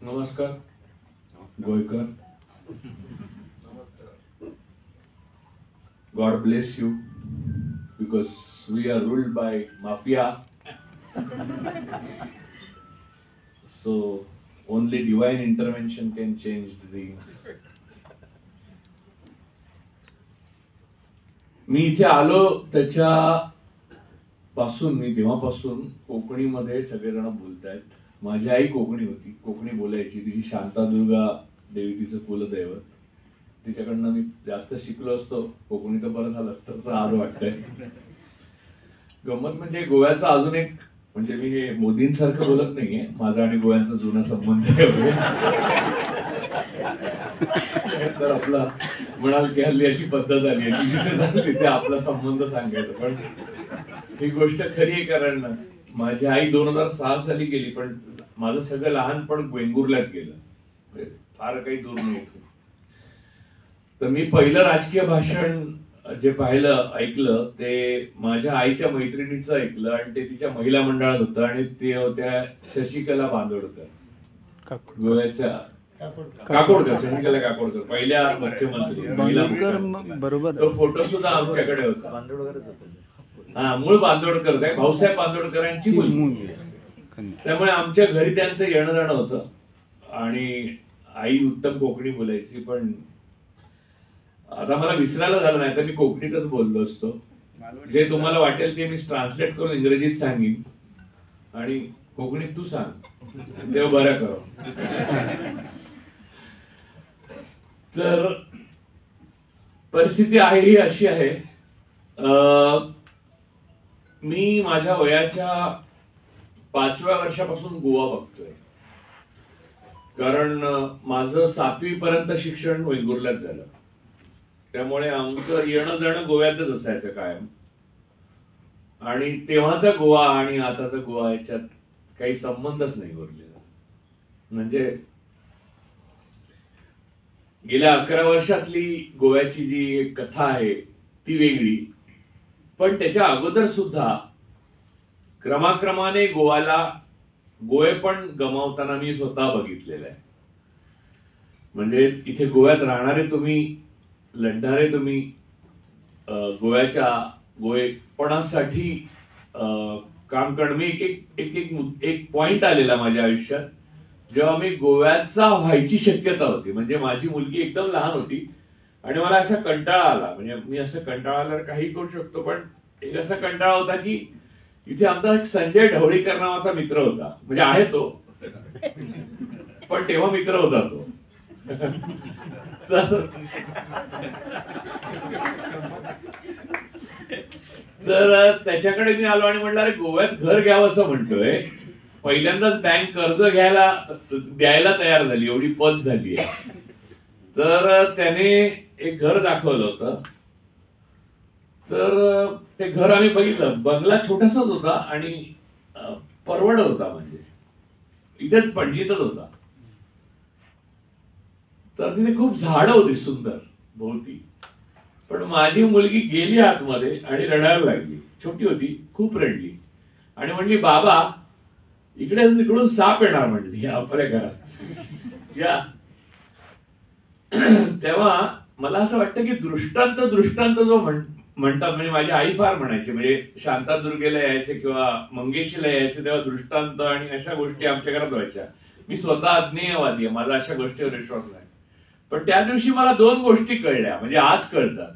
नमस्कार Goykar. God bless you because we are ruled by mafia. So only divine intervention can change things. मी इथे आलो त्याच्या पासून मी तेव्हापासून कोकणीमध्ये सगळेजण बोलतायत. माझी आई कोकणी होती, कोकणी बोलायची. तिची शांतादुर्गा देवी तिचं कुलदैवत. तिच्याकडनं मी जास्त शिकलो असतो कोकणी तर बरं झालं असतं असं आज वाटतंय. गंमत म्हणजे गोव्याचा अजून एक म्हणजे मी हे मोदींसारखं बोलत नाहीये. माझा आणि गोव्यांचा जुना संबंध आहे. तर आपला म्हणाल की हल्ली अशी पद्धत आली आहे तिथे आपला संबंध सांगायचा. पण ही गोष्ट खरी आहे कारण माझी आई 2006 साली गेली पण माझं सगळं लहानपण वेंगुर्ल्यात गेलं. फार काही दूर नाही. तर मी पहिलं राजकीय भाषण जे पाहिलं ऐकलं ते माझ्या आईच्या मैत्रिणीचं ऐकलं आणि ते तिच्या महिला मंडळात होतं आणि ते होत्या शशिकला बांदोडकर, गोव्याच्या काकोडकर, शशिकला काकोडकर, पहिल्या मुख्यमंत्री. बरोबर. तो फोटो सुद्धा आमच्याकडे होता. हा, मूळ बांदोडकर काय भाऊसाहेब बांदोडकरांची मुलगी. त्यामुळे आमच्या घरी त्यांचं येणं जाणं होतं आणि आई उत्तम कोकणी बोलायची. पण आता मला विसरायला झालं नाही तर मी कोकणीतच बोललो असतो. जे तुम्हाला वाटेल ते मी ट्रान्सलेट करून इंग्रजीत सांगीन आणि कोकणीत तू सांग तेव्हा बरं करो. तर परिस्थिती आहे ही अशी आहे. मी माझ्या वयाच्या 5व्या वर्षापासून गोवा बघतोय कारण माझं 7वी पर्यंत शिक्षण वेंगुर्ल्यात झालं. त्यामुळे आमचं येणं जाणं गोव्यातच असायचं कायम. आणि तेव्हाचा गोवा आणि आताचा गोवा याच्यात काही संबंधच नाही उरलेला. म्हणजे गेल्या 11 वर्षातली गोव्याची जी एक कथा आहे ती वेगळी. पण त्याच्या अगोदर सुद्धा क्रमाक्रमाने गोवेपण गमावताना मी स्वतः बघितलेलं आहे. म्हणजे इथे गोव्यात राहणारे तुम्ही, लढणारे तुम्ही, गोवेपणासाठी काम करणं. मी एक पॉइंट आलेला माझ्या आयुष्यात जेव्हा मी गोव्याचा व्हायची शक्यता होती. म्हणजे माझी मुलगी एकदम लहान होती आणि मला असा कंटाळा आला. म्हणजे मी असं कंटाळा आल्यावर काही करू शकतो पण एक असा कंटाळा होता की इथे आमचा एक संजय ढवळीकर नावाचा मित्र होता. म्हणजे आहे तो पण तेव्हा मित्र होता तो. तर त्याच्याकडे मी आलो आणि म्हटलं अरे गोव्यात घर घ्यावं असं म्हणतोय. पहिल्यांदाच बँक कर्ज द्यायला तयार झाली, एवढी पत झाली आहे. तर त्याने एक घर दाखवलं होतं. तर ते घर आम्ही बघितलं. बंगला छोटासाच होता आणि परवडत होता. म्हणजे इथेच पणजीतच होता. तर तिथे खूप झाडं होती सुंदर भोवती. पण माझी मुलगी गेली आतमध्ये आणि रडायला लागली. छोटी होती, खूप रडली आणि म्हणली बाबा इकडे तिकडून साप येणार म्हणली आपल्या घरात या. तेव्हा मला असं वाटतं की दृष्टांत जो म्हणतात म्हणजे माझी आई फार म्हणायची. म्हणजे शांतादुर्गेला यायचे किंवा मंगेशीला यायचे तेव्हा दृष्टांत आणि अशा गोष्टी आमच्या घरात व्हायच्या. मी स्वतः अज्ञेयवादी आहे, माझा अशा गोष्टीवर विश्वास नाही. पण त्या दिवशी मला 2 गोष्टी कळल्या म्हणजे आज कळतात.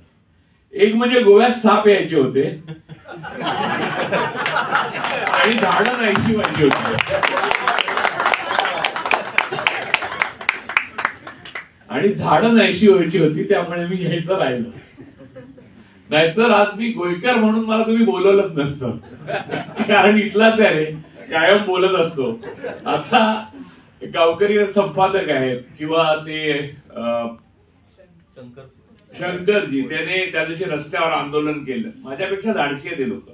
एक म्हणजे गोव्यात साप यायचे होते आणि झाडं नाहीशी व्हायची होती. आणि झाडं नाहीशी व्हायची होती त्यामुळे मी यायचं राहिलं. नाहीतर आज मी गोयकर म्हणून मला तुम्ही बोलवलंच नसतं कारण इथलाच आहे रे, कायम बोलत असतो. आता गावकरी संपादक आहेत किंवा ते शंकरजी, त्याने त्या दिवशी रस्त्यावर आंदोलन केलं. माझ्यापेक्षा धाडशी आहे ते लोक.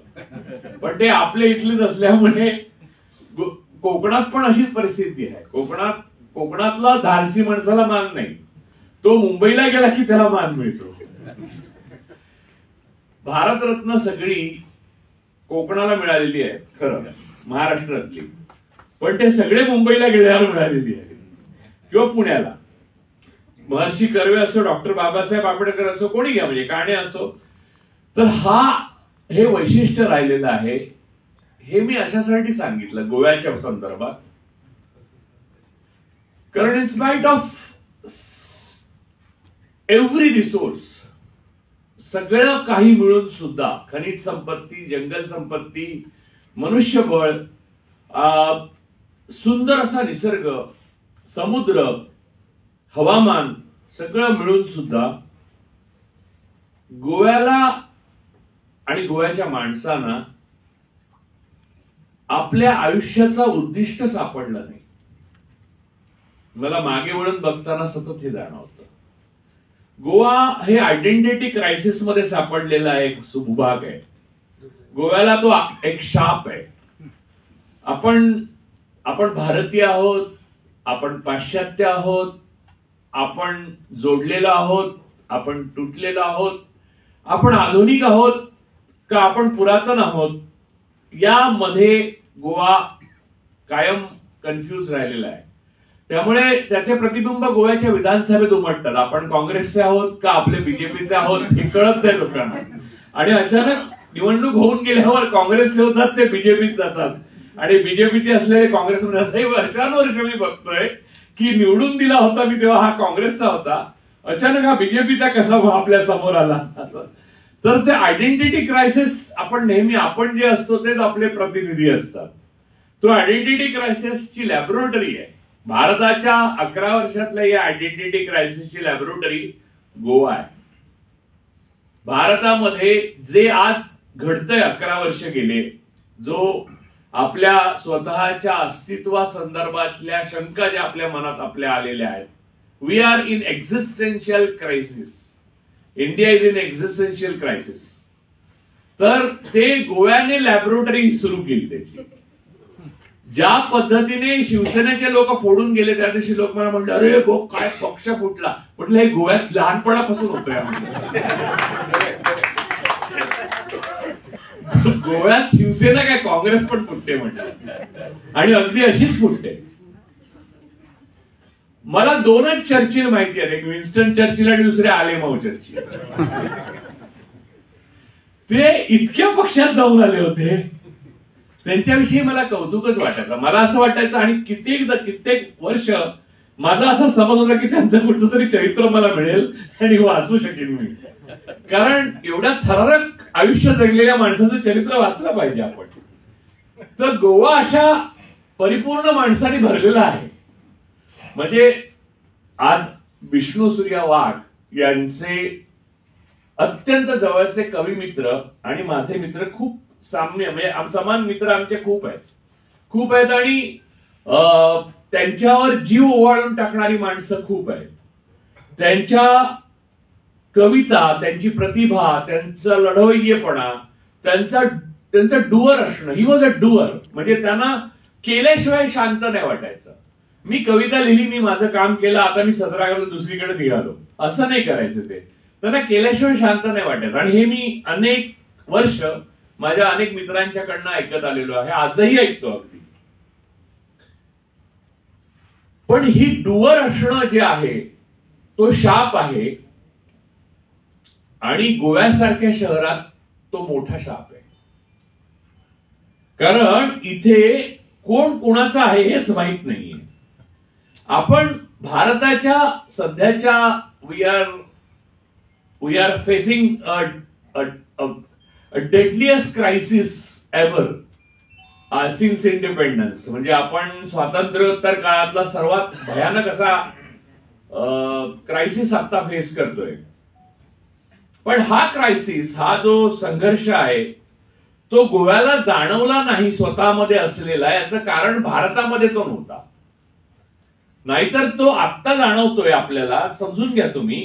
पण ते आपल्या इथलेच असल्यामुळे कोकणात पण अशीच परिस्थिती आहे. कोकणातला धाडसी माणसाला मान नाही. तो मुंबईला गेला की त्याला मान मिळतो. भारतरत्न सगळी कोकणाला मिळालेली आहे खरं महाराष्ट्रातली. पण ते सगळे मुंबईला गेल्यावर मिळालेली आहे. किंवा पुण्याला, महर्षी कर्वे असो, डॉक्टर बाबासाहेब आंबेडकर असो, कोणी घ्या, म्हणजे काणे असो, तर हे वैशिष्ट्य राहिलेलं आहे. हे मी अशासाठी सांगितलं गोव्याच्या संदर्भात, कारण in spite of every resource, सगळं काही मिळून सुद्धा, खनिज संपत्ती, जंगल संपत्ती, मनुष्यबळ, सुंदर असा निसर्ग, समुद्र, हवामान, सगळं मिळून सुद्धा गोव्याला आणि गोव्याच्या माणसांना आपल्या आयुष्याचा उद्दिष्ट सापडलं नाही. मला मागे वळून बघताना सतत हे जाणवतं. गोवा हे आयडेंटिटी क्रायसिस मध्ये सापडलेला एक भूभाग आहे. गोव्याला तो एक शाप आहे. आपण भारतीय आहोत, आपण पाश्चात्य आहोत, आपण जोडलेलो आहोत, आपण तुटलेलो आहोत, आपण आधुनिक आहोत का आपण पुरातन आहोत, यामध्ये गोवा कायम कन्फ्यूज राहिलेला आहे. त्यामुळे त्याचे प्रतिबिंब गोव्याच्या विधानसभेत उमटतात. आपण काँग्रेसचे आहोत का आपले बीजेपीचे आहोत हे कळत नाही लोकांना. आणि अचानक निवडणूक होऊन गेल्यावर काँग्रेसचे होतात ते बीजेपीत जातात, आणि बीजेपीचे असलेले काँग्रेसमध्ये असतात. हे वर्षानुवर्ष मी बघतोय की निवडून दिला होता मी तेव्हा हा काँग्रेसचा होता, अचानक हा बीजेपीचा कसा आपल्या समोर आला असं. तर ते आयडेंटिटी क्रायसिस, आपण जे असतो तेच आपले प्रतिनिधी असतात. तो आयडेंटिटी क्रायसिसची लॅबोरेटरी आहे. भारताच्या 11 वर्षातल्या या आयडेंटिटी क्रायसिसची लॅबोरेटरी गोवा आहे. भारतामध्ये जे आज घडतंय, 11 वर्ष गेले, जो आपल्या स्वतःच्या अस्तित्वासंदर्भातल्या शंका ज्या आपल्या मनात आपल्या आलेल्या आहेत, we are in existential crisis, India is in existential crisis. तर ते गोव्याने लॅबोरेटरी सुरू केली त्याची. ज्या पद्धतीने शिवसेनेचे लोक फोडून गेले त्या दिवशी लोक मला म्हणले, अरे गो काय पक्ष फुटला. म्हटलं हे गोव्यात लहानपणापासून होतोय. गोव्यात शिवसेना काय काँग्रेस पण फुटते म्हटलं, आणि अगदी अशीच फुटते. मला 2च चर्चिल माहिती आहे, एक विन्स्टन चर्चिल आणि दुसरे आलेमाऊ चर्चिल. ते इतक्या पक्षात जाऊन आले होते, त्यांच्याविषयी मला कौतुकच वाटायचं. मला असं वाटायचं, आणि कित्येक वर्ष माझा असा समज होता की त्यांचं कुठचं तरी चरित्र मला मिळेल आणि वाचू शकेन मी, कारण एवढ्या थरारक आयुष्य जगलेल्या माणसाचं चरित्र वाचलं पाहिजे आपण. तर गोवा अशा परिपूर्ण माणसाने भरलेला आहे. म्हणजे आज विष्णू सूर्या वाघ यांचे अत्यंत जवळचे कवी मित्र आणि माझे मित्र खूप साम्य, म्हणजे समान मित्र आमचे खूप आहेत, आणि त्यांच्यावर जीव ओवाळून टाकणारी माणसं खूप आहेत. त्यांच्या कविता, त्यांची प्रतिभा, त्यांचा लढवय्येपणा, त्यांचं डुअर असणं, ही वॉज अ डुअर. म्हणजे त्यांना केल्याशिवाय शांत नाही वाटायचं. मी कविता लिहिली, मी माझं काम केलं, आता मी सदरा घालून दुसरीकडे निघालो, असं नाही करायचं. ते त्यांना केल्याशिवाय शांत नाही वाटायचं. आणि हे मी अनेक वर्ष माझ्या अनेक मित्रांच्याकडनं ऐकत आलेलो आहे, आजही ऐकतो अगदी. पण ही डुअर असणं जे आहे तो शाप आहे, आणि गोव्यासारख्या शहरात तो मोठा शाप आहे. कारण इथे कोण कोणाचं आहे हेच माहित नाहीये. आपण भारताच्या सध्याच्या we are facing a deadliest crisis ever since independence. म्हणजे आपण स्वातंत्र्योत्तर काळातला सर्वात भयानक असा क्रायसिस आता फेस करतोय. पण हा क्रायसिस, हा जो संघर्ष आहे, तो गोव्याला जाणवला नाही स्वतःमध्ये असलेला. याचं कारण भारतामध्ये तो नव्हता, नाहीतर तो आत्ता जाणवतोय आपल्याला. समजून घ्या तुम्ही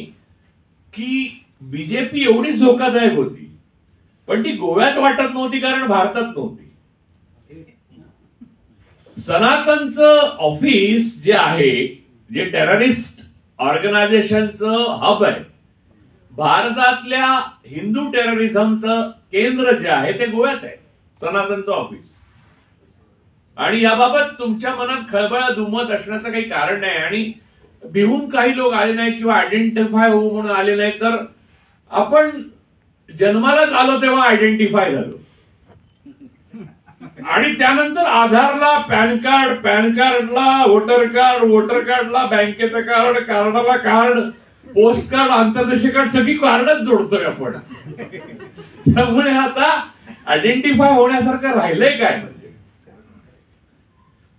की बीजेपी एवढीच धोकादायक होती, पण ती गोव्यात वाटत नव्हती कारण भारतात नव्हती. सनातनचं ऑफिस जे आहे, जे टेररिस्ट ऑर्गनायझेशनचं हब आहे, भारतातल्या हिंदू टेररिझमचं केंद्र जे आहे ते गोव्यात आहे, सनातनचं ऑफिस. आणि याबाबत तुमच्या मनात खळबळ दुमत असण्याचं काही कारण नाही. आणि भिवून काही लोक आले नाही किंवा आयडेंटिफाय होऊ म्हणून आले नाही, तर आपण जन्मालाच आलो तेव्हा आयडेंटिफाय झालो आणि त्यानंतर आधारला पॅन कार्ड, पॅन कार्डला वोटर कार्ड, वोटर कार्डला बँकेचं कार्ड, कार्डाला कार्ड, पोस्ट कार्ड, आंतरदेशीय कार्ड, सगळी कार्डच जोडतोय आपण. त्यामुळे आता आयडेंटिफाय होण्यासारखं राहिलंय काय म्हणजे.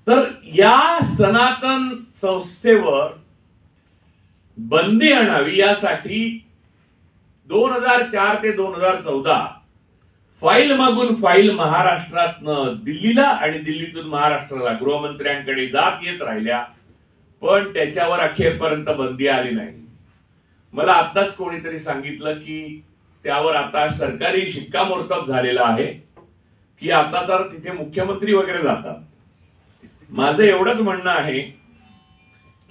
तर या सनातन संस्थेवर बंदी आणावी यासाठी 2004 ते 2014 फाईल मागून फाईल महाराष्ट्रातनं दिल्लीला आणि दिल्लीतून महाराष्ट्राला गृहमंत्र्यांकडे जात येत राहिल्या, पण त्याच्यावर अखेरपर्यंत बंदी आली नाही. मला आताच कोणीतरी सांगितलं की त्यावर आता सरकारी शिक्कामोर्तब झालेला आहे की आता तर तिथे मुख्यमंत्री वगैरे जातात. माझं एवढंच म्हणणं आहे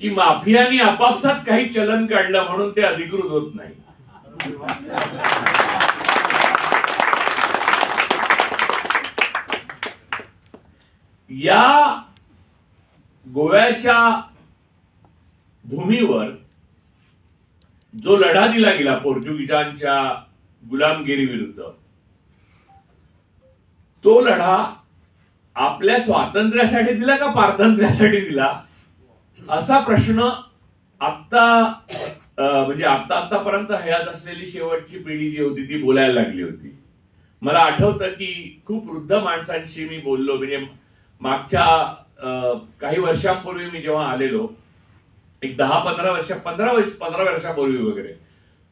की माफियांनी आपापसात काही चलन काढलं म्हणून ते अधिकृत होत नाही. या गोव्याच्या भूमीवर जो लढा दिला गेला पोर्तुगीजांच्या गुलामगिरी विरुद्ध, तो लढा आपल्या स्वातंत्र्यासाठी दिला का पारतंत्र्यासाठी दिला असा प्रश्न आता म्हणजे आतापर्यंत हयात असलेली शेवटची पिढी जी होती ती बोलायला लागली होती. मला आठवतं की खूप वृद्ध माणसांशी मी बोललो, म्हणजे मागच्या काही वर्षांपूर्वी मी जेव्हा आलेलो, एक 15 वर्षापूर्वी वगैरे,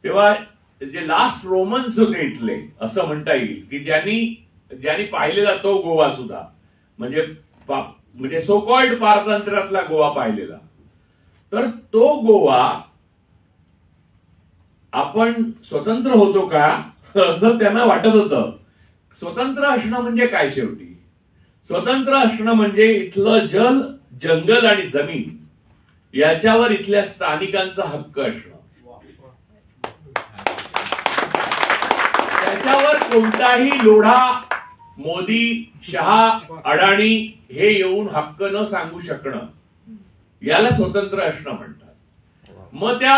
तेव्हा जे लास्ट रोमन्स होते इथले असं म्हणता येईल की ज्यांनी पाहिलेला तो गोवा सुद्धा, म्हणजे सो कॉल्ड पारतंत्र्यातला गोवा पाहिलेला, तर तो गोवा आपण स्वतंत्र होतो का असं त्यांना वाटत होतं. स्वतंत्र असणं म्हणजे काय? शेवटी स्वतंत्र असणं म्हणजे इथलं जल, जंगल आणि जमीन याच्यावर इथल्या स्थानिकांचा हक्क असणं. त्याच्यावर कोणताही लोढा, मोदी, शहा, अडाणी हे येऊन हक्क न सांगू शकणं, याला स्वतंत्र असणं म्हणतात. मग त्या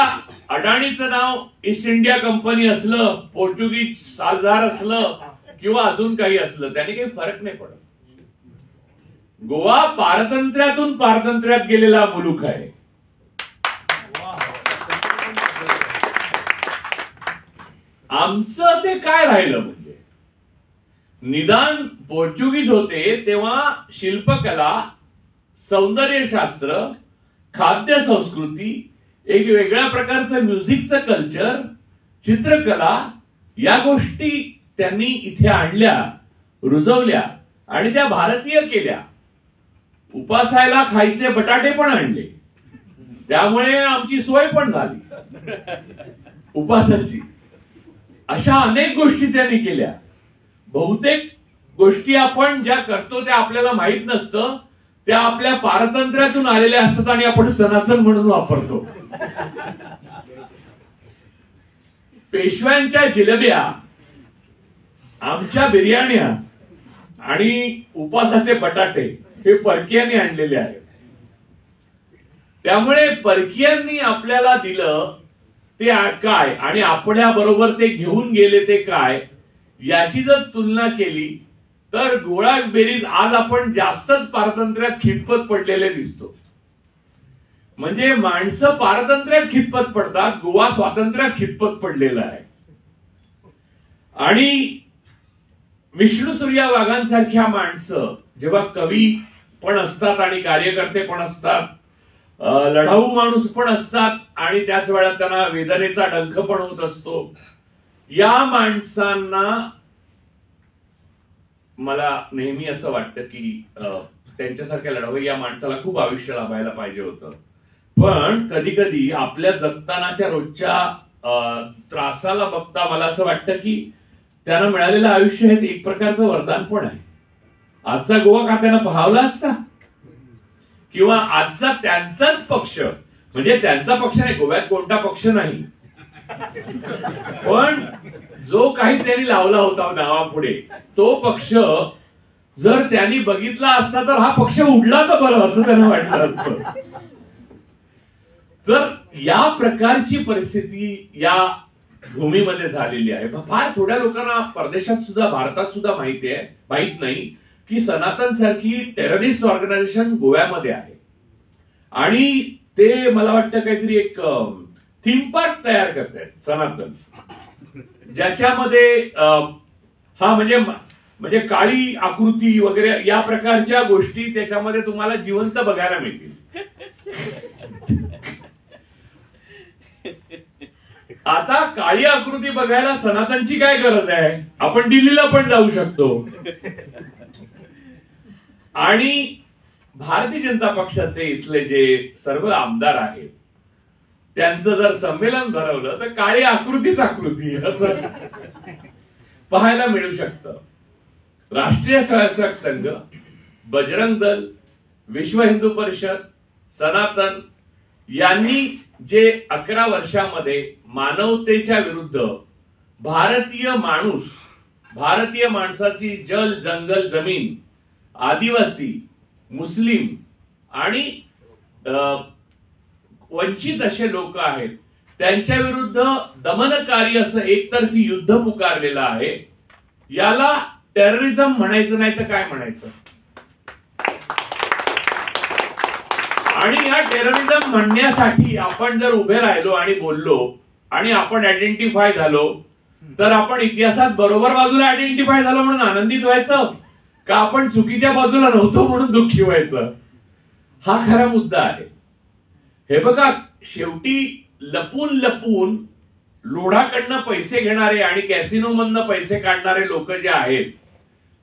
अडाणीचं नाव ईस्ट इंडिया कंपनी असलं, पोर्तुगीज सालदार असलं किंवा अजून काही असलं, त्याने काही फरक नाही पडत. गोवा पारतंत्र्यातून पारतंत्र्यात गेलेला मुलूक आहे. आमचं ते काय राहिलं म्हणजे, निदान पोर्तुगीज होते तेव्हा शिल्पकला, सौंदर्यशास्त्र, खाद्य संस्कृती, एक वेगळ्या प्रकारचं म्युझिकचं कल्चर, चित्रकला, या गोष्टी त्यांनी इथे आणल्या, रुजवल्या आणि त्या भारतीय केल्या. उपासायला खायचे बटाटे पण आणले, त्यामुळे आमची सोय पण झाली उपासाची. अशा अनेक गोष्टी त्यांनी केल्या. बहुतेक गोष्टी आपण ज्या करतो त्या आपल्याला माहित नसतं, त्या आपल्या पारतंत्र्यातून आलेल्या असतात आणि आपण सनातन म्हणून वापरतो. पेशव्यांच्या जिलेब्या, आमच्या बिर्याण्या आणि उपासाचे बटाटे हे परकीयांनी आणलेले आहेत. त्यामुळे परकीयांनी आपल्याला दिलं ते काय आणि आपल्या बरोबर ते घेऊन गेले ते काय, याची जर तुलना केली तर गोळा बेरीज आज आपण जास्तच पारतंत्र्यात खितपत पडलेले दिसतो. म्हणजे माणसं पारतंत्र्यात खितपत पडतात, गोवा स्वातंत्र्यात खितपत पडलेला आहे. आणि विष्णू सूर्या वाघांसारख्या माणसं जेव्हा कवी पण असतात आणि कार्यकर्ते पण असतात, लढाऊ माणूस पण असतात आणि त्याच वेळात त्यांना वेदनेचा डंख पण होत असतो, या माणसांना मला नेहमी असं वाटतं की त्यांच्यासारख्या लढाऊ या माणसाला खूप आयुष्य लाभायला पाहिजे होतं. पण कधी कधी आपल्या जगतानाच्या रोजच्या त्रासाला बघता मला असं वाटतं की त्यांना मिळालेलं आयुष्य हे एक प्रकारचं वरदान पण आहे. आजचा गोवा का त्यांना पाहावला असता, किंवा आजचा त्यांचाच पक्ष, म्हणजे त्यांचा पक्ष नाही, गोव्यात कोणता पक्ष नाही, पण जो काही त्यांनी लावला होता नावापुढे तो पक्ष जर त्यांनी बघितला असता तर हा पक्ष उडला तर बरं असं त्यांना वाटलं असतं. तर या प्रकारची परिस्थिती या भूमीमध्ये झालेली आहे. फार थोड्या लोकांना परदेशात सुद्धा, भारतात सुद्धा माहित नाही की सनातन सारखी टेररिस्ट ऑर्गनायझेशन गोव्यामध्ये आहे आणि ते मला वाटतं काहीतरी एक थीम पार्क तयार करतायत सनातन, ज्याच्यामध्ये हा म्हणजे काळी आकृती वगैरे या प्रकारच्या गोष्टी त्याच्यामध्ये तुम्हाला जिवंत बघायला मिळतील. आता काळी आकृती बघायला सनातनची काय गरज आहे? आपण दिल्लीला पण जाऊ शकतो. आणि भारतीय जनता पक्षाचे इथले जे सर्व आमदार आहेत त्यांचं जर संमेलन भरवलं तर काळी आकृतीच आकृती असं पाहायला मिळू शकतं. राष्ट्रीय स्वयंसेवक संघ, बजरंग दल, विश्व हिंदू परिषद, सनातन यांनी जे 11 वर्षामध्ये मानवतेच्या विरुद्ध भारतीय माणसाची जल, जंगल, जमीन, आदिवासी, मुस्लिम आणि वंचित असे लोक आहेत त्यांच्या विरुद्ध दमनकारी असं एकतर्फी युद्ध पुकारलेलं आहे. याला टेररिझम म्हणायचं नाही तर काय म्हणायचं? आणि या टेररिझम म्हणण्यासाठी आपण जर उभे राहिलो आणि बोललो आणि आपण आयडेंटिफाय झालो तर आपण इतिहासात बरोबर बाजूला आयडेंटिफाय झालो म्हणून आनंदित व्हायचं का आपण चुकीच्या बाजूला नव्हतो म्हणून दुःखी व्हायचं? हा खरा मुद्दा आहे. हे बघा, शेवटी लपून लपून लोढाकडनं पैसे घेणारे आणि कॅसिनो मधनं पैसे काढणारे लोक जे आहेत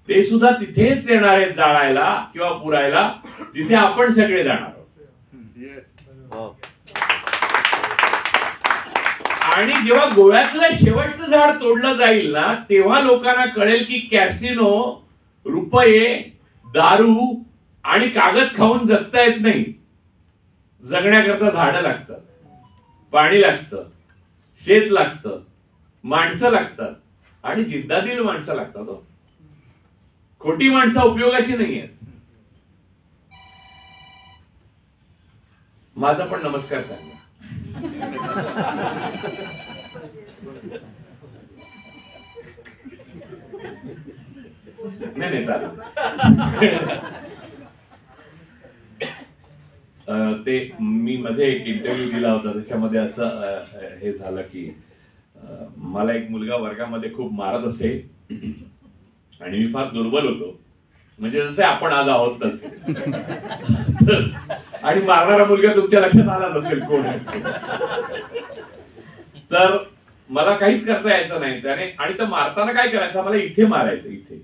ते सुद्धा तिथेच येणार आहेत जाळायला किंवा पुरायला जिथे आपण सगळे जाणार आहोत. आणि जेव्हा गोव्यातलं शेवटचं झाड तोडलं जाईल ना तेव्हा लोकांना कळेल की कॅसिनो, रुपये, दारू आणि कागद खाऊन जगता येत नाही. जगण्याकरता झाडं लागतात, पाणी लागतं, शेत लागतं, माणसं लागतात आणि जिद्दादिल माणसं लागतात. खोटी माणसं उपयोगाची नाही आहेत. माझा पण नमस्कार सांगा. नाही चालेल. ते मी मध्ये एक इंटरव्ह्यू दिला होता त्याच्यामध्ये असं हे झालं की मला एक मुलगा वर्गामध्ये खूप मारत असे आणि मी फार दुर्बल होतो, म्हणजे जसे आपण आज आहोत तसे. आणि मारणारा मुलगा तुमच्या लक्षात आलाच असेल कोण आहे. तर मला काहीच करता यायचं नाही त्याने. आणि तो मारताना काय करायचं, मला इथे मारायचं इथे.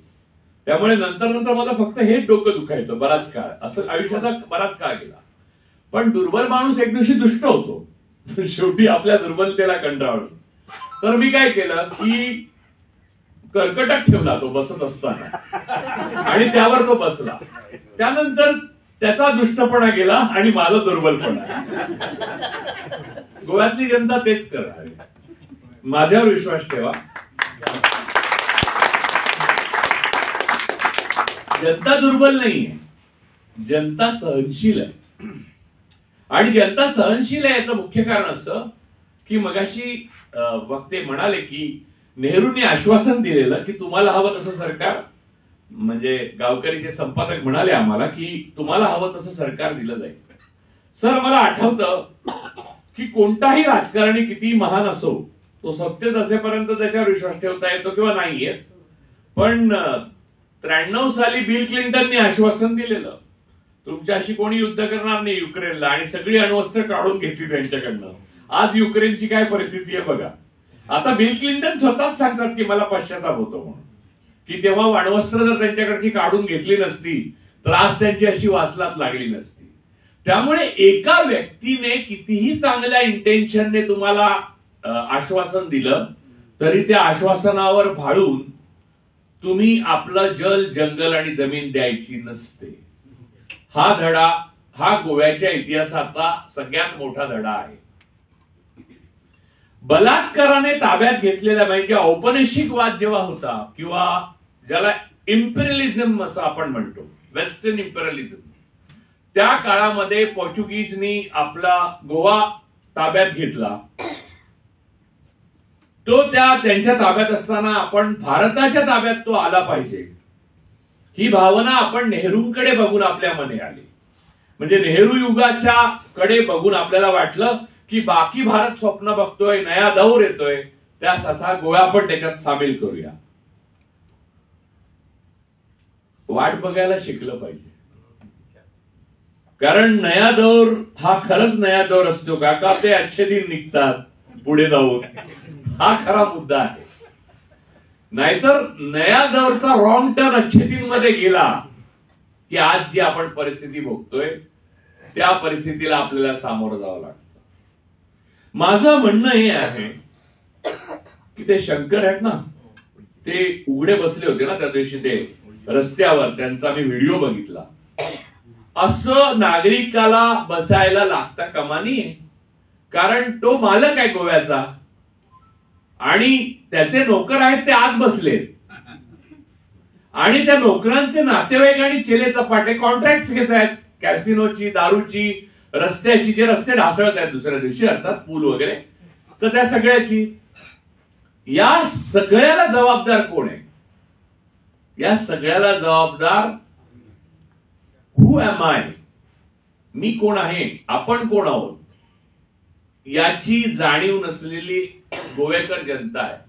त्यामुळे नंतर मला फक्त हेच डोकं दुखायचं बराच काळ. असं आयुष्याचा बराच काळ गेला. पण दुर्बल माणूस एक दिवशी दुष्ट होतो शेवटी आपल्या दुर्बलतेला कंटाळून. तर मी काय केलं की कर्कटक ठेवला तो बसत असताना आणि त्यावर तो बसला. त्यानंतर त्याचा दुष्टपणा गेला आणि माझा दुर्बलपणा. गोव्यातली जनता तेच करणार. माझ्यावर विश्वास ठेवा. जनता दुर्बल नाहीये, जनता सहनशील आहे. आणि जनता सहनशील आहे याचं मुख्य कारण असं की मगाशी वक्ते म्हणाले की नेहरूंनी आश्वासन दिलेलं की तुम्हाला हवं तसं सरकार, म्हणजे गावकरीचे संपादक म्हणाले आम्हाला की तुम्हाला हवं तसं सरकार दिलं जाईल. सर, मला आठवतं की कोणताही राजकारणी किती महान असो तो सत्तेत असेपर्यंत त्याच्यावर विश्वास ठेवता येतो किंवा नाही येत. पण 93 साली बिल क्लिंटनने आश्वासन दिलेलं तुमच्याशी कोणी युद्ध करणार नाही युक्रेनला, आणि सगळी अण्वस्त्र काढून घेतली त्यांच्याकडनं. आज युक्रेनची काय परिस्थिती आहे बघा. आता बिल क्लिंटन स्वतःच सांगतात की मला पश्चाताप होतो म्हणून, की तेव्हा अण्वस्त्र जर त्यांच्याकडची काढून घेतली नसती तर आज त्यांची अशी वासलात लागली नसती. त्यामुळे एका व्यक्तीने कितीही चांगल्या इंटेन्शनने तुम्हाला आश्वासन दिलं तरी त्या आश्वासनावर भाळून तुम्ही आपलं जल, जंगल आणि जमीन द्यायची नसते. हा धडा हा गोव्याच्या इतिहासाचा सगळ्यात मोठा धडा आहे. बलात्काराने ताब्यात घेतलेला म्हणजे औपनिवेशिक वाद जेव्हा होता किंवा ज्याला इम्पेरियलिझम असं आपण म्हणतो, वेस्टर्न इम्पेरियलिझम, त्या काळामध्ये पोर्चुगीजनी आपला गोवा ताब्यात घेतला, तो त्यांच्या ताब्यात असताना आपण भारताच्या ताब्यात तो आला पाहिजे, ही भावना आपण नेहरूंकडे बघून आपल्या मने आली. म्हणजे नेहरू युगाच्या कडे बघून आपल्याला वाटलं की बाकी भारत स्वप्न बघतोय, नया दौर येतोय, त्यासाठी गोवा पण त्याच्यात सामील करूया. वाट बघायला शिकलं पाहिजे, कारण नया दौर हा खरंच नया दौर असतो का ते अच्छे दिन निघतात पुढे जाऊन, हा खरा मुद्दा आहे. नाहीतर नया दौरचा रॉंग टर्न अच्छे दिन मध्ये गेला की आज जी आपण परिस्थिती भोगतोय त्या परिस्थितीला आपल्याला सामोरं जावं लागतं. माझं म्हणणं हे आहे की ते शंकर आहेत ना, ते उघडे बसले होते ना त्या दिवशी ते रस्त्यावर, त्यांचा मी व्हिडिओ बघितला. असं नागरिकाला बसायला लागता कामा नये, कारण तो मालक आहे गोव्याचा आणि त्याचे नोकर आहेत ते आत बसले आणि त्या नोकरांचे नातेवाईक आणि चेले चपाटे कॉन्ट्रॅक्ट घेत आहेत कॅसिनोची, दारूची, रस्त्याची, जे रस्ते ढासळत आहेत दुसऱ्या दिवशी, अर्थात पूल वगैरे, तर त्या सगळ्याची. या सगळ्याला जबाबदार कोण आहे? या सगळ्याला जबाबदार हु एम आय, मी कोण आहे, आपण कोण आहोत, याची जाणीव नसलेली गोवेकर जनता आहे.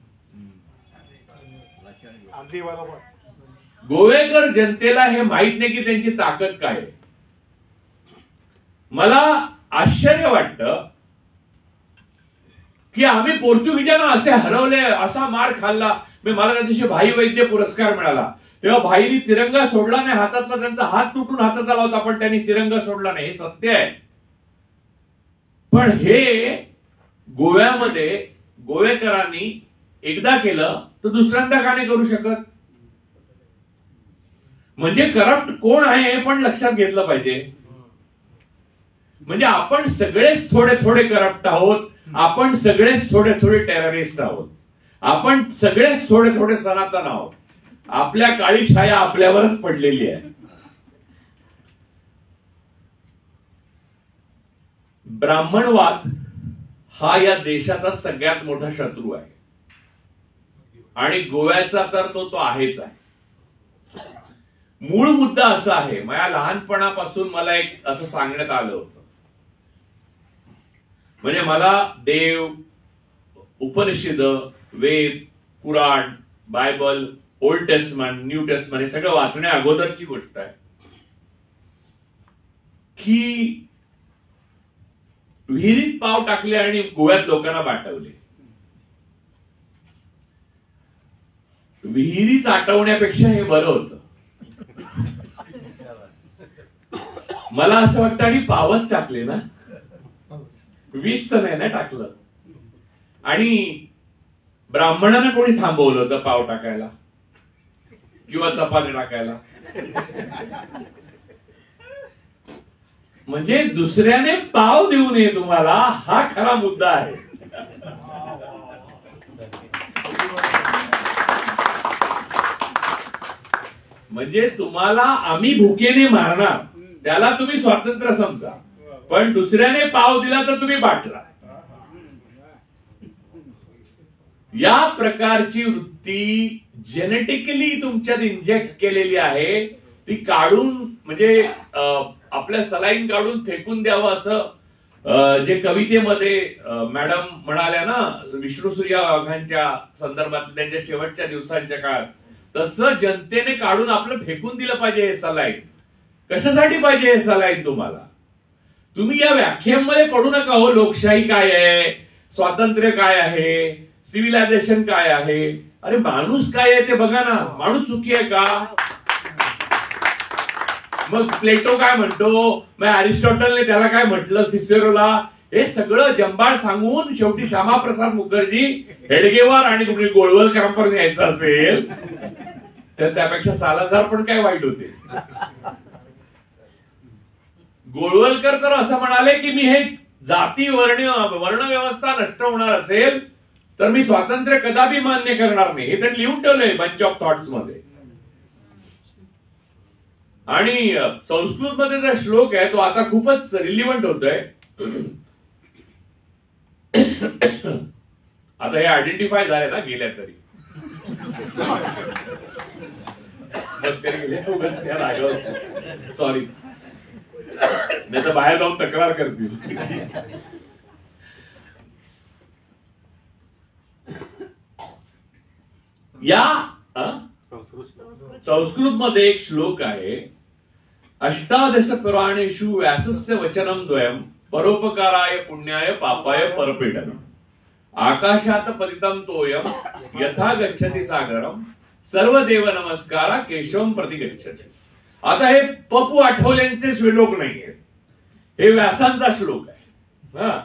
गोवेकर जनतेला हे माहित नाही की त्यांची ताकद काय आहे. मला आश्चर्य वाटतं की आम्ही पोर्तुगीजांना असे हरवले, असा मार खाल्ला. मला त्या दिवशी भाई वैद्य पुरस्कार मिळाला तेव्हा भाईनी तिरंगा सोडला नाही हातातला, त्यांचा हात तुटून हातात आला होता पण त्यांनी तिरंगा सोडला नाही, हे सत्य आहे. पण हे गोव्यामध्ये गोवेकरांनी एकदा केलं तर दुसऱ्यांदा का नाही करू शकत? म्हणजे करप्ट कोण आहे हे पण लक्षात घेतलं पाहिजे. म्हणजे आपण सगळेच थोडे थोडे करप्ट आहोत, आपण सगळेच थोडे थोडे टेररिस्ट आहोत, आपण सगळेच थोडे थोडे सनातन आहोत. आपल्या काळी छाया आपल्यावरच पडलेली आहे. ब्राह्मणवाद हा या देशाचा सगळ्यात मोठा शत्रू आहे आणि गोव्याचा तर तो आहेच आहे. मूळ मुद्दा असा आहे, माझ्या लहानपणापासून मला एक असं सांगण्यात आलं होतं, म्हणजे मला देव, उपनिषद, वेद, पुराण, Bible, old testament, new testament हे सगळं वाचण्या अगोदरची गोष्ट आहे की विहिरीत पाव टाकले आणि गोव्यात लोकांना पाठवले. विहिरीत आटवण्यापेक्षा हे बरं होतं. मला असं वाटतं आणि पावच टाकले ना, विष तर नाही ना टाकलं. आणि ब्राह्मणांना कोणी थांबवलं होतं पाव टाकायला किंवा चपाती टाकायला? म्हणजे दुसऱ्याने पाव देऊ नये तुम्हाला, हा खरा मुद्दा आहे. म्हणजे तुम्हाला आम्ही भुकेने मारणार त्याला तुम्ही स्वातंत्र्य समजा, पण दुसऱ्याने पाव दिला तर तुम्ही बाटला. या प्रकारची वृत्ती जेनेटिकली तुमच्यात इंजेक्ट केलेली आहे. ती काढून म्हणजे आपल्या सलाईन काढून फेकून द्यावं असं जे कवितेमध्ये मॅडम म्हणाल्या ना विष्णुसूर्या वाघांच्या संदर्भात त्यांच्या शेवटच्या दिवसांच्या काळात, तसं जनतेने काढून आपलं फेकून दिलं पाहिजे हे सलाईन. कशासाठी पाहिजे हे सलाईन तुम्हाला? तुम्ही या व्याख्येमध्ये पडू नका हो. लोकशाही काय आहे, स्वातंत्र्य काय आहे, सिव्हिलायझेशन काय आहे. अरे माणूस काय आहे ते बघा ना. माणूस सुखी आहे का? मग प्लेटो काय म्हणतो, मग अरिस्टॉटलने त्याला काय म्हटलं, सिसेरोला, हे सगळं जंबाळ सांगून शेवटी श्यामाप्रसाद मुखर्जी हेडगेवार आणि कुठे गोळवलकरांपर्यंत यायचं असेल तर त्यापेक्षा सालाजार पण काय वाईट होते. गोळवलकर तर असं म्हणाले की मी हे जाती वर्णव्यवस्था नष्ट होणार असेल तर मी स्वातंत्र्य कदापि मान्य करणार नाही. हे त्यांनी लिहून ठेवलंय बंच ऑफ थॉट्स मध्ये. आणि संस्कृत मध्ये जो श्लोक आहे तो आता खूपच रिलिव्हंट होतोय. आता हे आयडेंटिफाय झाले ना गेल्या तरी सॉरी, नाही तर बाहेर जाऊन तक्रार करतील. या संस्कृत मध्ये एक श्लोक आहे, अष्टादश पुराणेषु व्यासस्य वचनम द्वयम परोपकाराय पुण्याय पापाय परपीडनम. आकाशात पतितम तोयम यथा गच्छति सागरम सर्व देव नमस्कारा केशवम प्रति गच्छति. आता हे पप्पू आठवलेंचे श्लोक नाहीये, हे व्यासांचा श्लोक आहे. हा,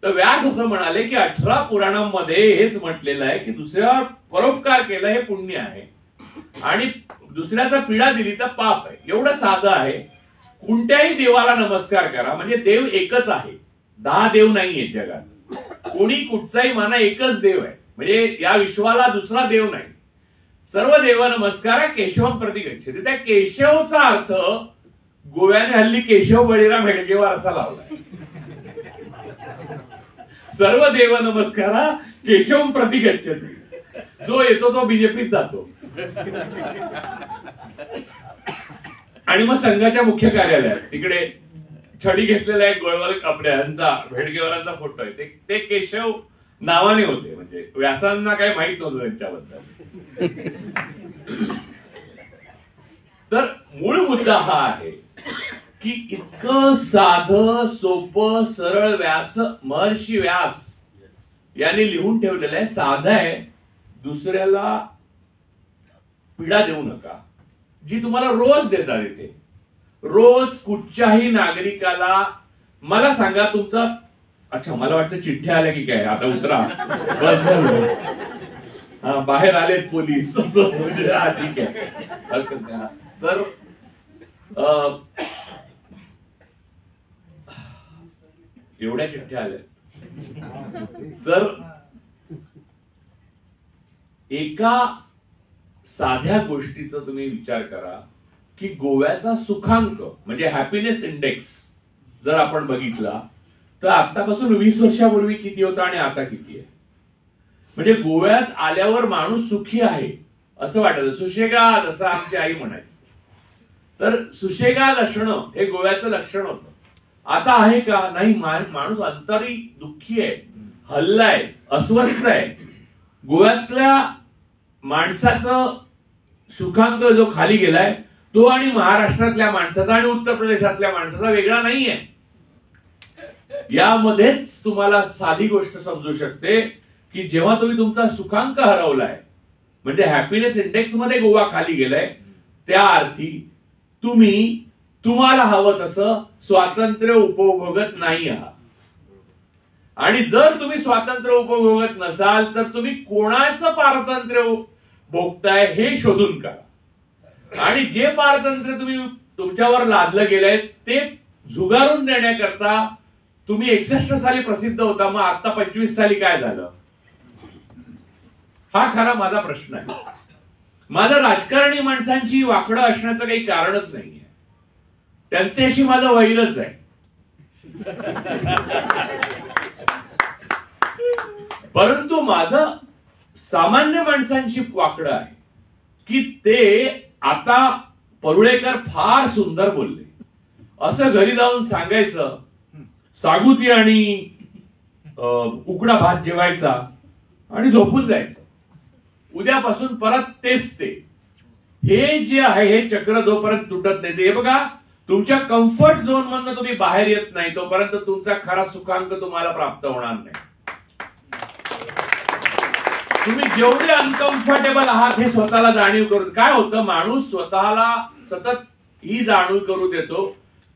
तर व्यास असं म्हणाले की 18 पुराणांमध्ये हेच म्हटलेलं आहे की दुसऱ्यावर परोपकार केला हे पुण्य आहे आणि दुसऱ्याचा पीडा दिली तर पाप आहे. एवढं साधं आहे. कोणत्याही देवाला नमस्कार करा, म्हणजे देव एकच आहे, 10 देव नाहीये जगात. कोणी कुठचाही माना एकच देव आहे, म्हणजे या विश्वाला दुसरा देव नाही. सर्व देव नमस्कार केशवम प्रति गच्छति. त्या केशवचा अर्थ गोव्याने हल्ली केशव बळीराम हेडगेवर असा लावलाय. सर्व देव नमस्कारा केशवम प्रति गच्छति. जो येतो तो बीजेपीत जातो आणि मग संघाच्या मुख्य कार्यालयात तिकडे छडी घेतलेला एक गोळवर आपल्याचा भेडगेवरांचा फोटो आहे. ते केशव नावाने होते, म्हणजे व्यासांना काही माहित नव्हतं त्यांच्याबद्दल. तर मूळ मुद्दा हा आहे की इतकं साधं सोपं सरळ व्यास, महर्षी व्यास यांनी लिहून ठेवलेलं आहे. साधं आहे, दुसऱ्याला पीडा देऊ नका, जी तुम्हाला रोज देतात. इथे रोज कुठच्याही नागरिकाला मला सांगा तुमचा, अच्छा मला वाटतं चिठ्ठ्या आल्या की काय, आता उतरा बस हा, बाहेर आलेत पोलीस म्हणजे हा ठीक आहे हरकत नाही. तर एवढ्या चिठ्ठ्या आल्या. तर एका साध्या गोष्टीचा तुम्ही विचार करा की गोव्याचा सुखांक म्हणजे हॅपीनेस इंडेक्स जर आपण बघितला तर आतापासून 20 वर्षापूर्वी किती होता आणि आता किती आहे. म्हणजे गोव्यात आल्यावर माणूस सुखी आहे असं वाटतं, सुशेगाद असं आमची आई म्हणायची. तर सुशेगाद असणं हे गोव्याचं लक्षण होतं. आता आहे का? नाही. माणूस अंतरी दुःखी आहे, हल्लाय, अस्वस्थ आहे. गोव्यातल्या माणसाचं सुखांक जो खाली गेलाय तो आणि महाराष्ट्रातल्या माणसाचा आणि उत्तर प्रदेशातल्या माणसाचा वेगळा नाहीये. यामध्येच तुम्हाला साधी गोष्ट समजू शकते की जेव्हा तुम्ही तुमचा सुखांक हरवलाय म्हणजे हॅपीनेस इंडेक्स मध्ये गोवा खाली गेलाय, त्या अर्थी तुम्ही तुम्हाला हवं तसं स्वातंत्र्य उपभोगत नाही आहात. आणि जर तुम्ही स्वातंत्र्य उपभोगत नसाल तर तुम्ही कोणाचं पारतंत्र्य भोगताय हे शोधून काढा. आणि जे पारतंत्र्य तुम्ही तुमच्यावर लादलं गेलंय ते झुगारून देण्याकरता तुम्ही 61 साली प्रसिद्ध होता, मग आता 25 साली काय झालं? हा खरा माझा प्रश्न आहे. माझं राजकारणी माणसांची वाकडं असण्याचं काही कारणच नाहीये, त्यांच्याशी माझं वैरच आहे. परंतु माझं सामान्य माणसांची वाकडं आहे की ते आता परुळेकर फार सुंदर बोलले असं घरी जाऊन सांगायचं, सागुती आणि उकडा भात जेवायचा आणि झोपून जायचं. उद्यापासून परत तेच ते. हे जे आहे हे चक्र जोपर्यंत तुटत नाही, हे बघा तुमच्या कम्फर्ट झोन मधून तुम्ही बाहेर येत नाही तोपर्यंत तुमचा खरा सुखांक तुम्हाला प्राप्त होणार नाही. तुम्ही जेवढे अनकम्फर्टेबल आहात हे स्वतःला जाणीव करून, काय होतं माणूस स्वतःला सतत ही जाणीव करू देतो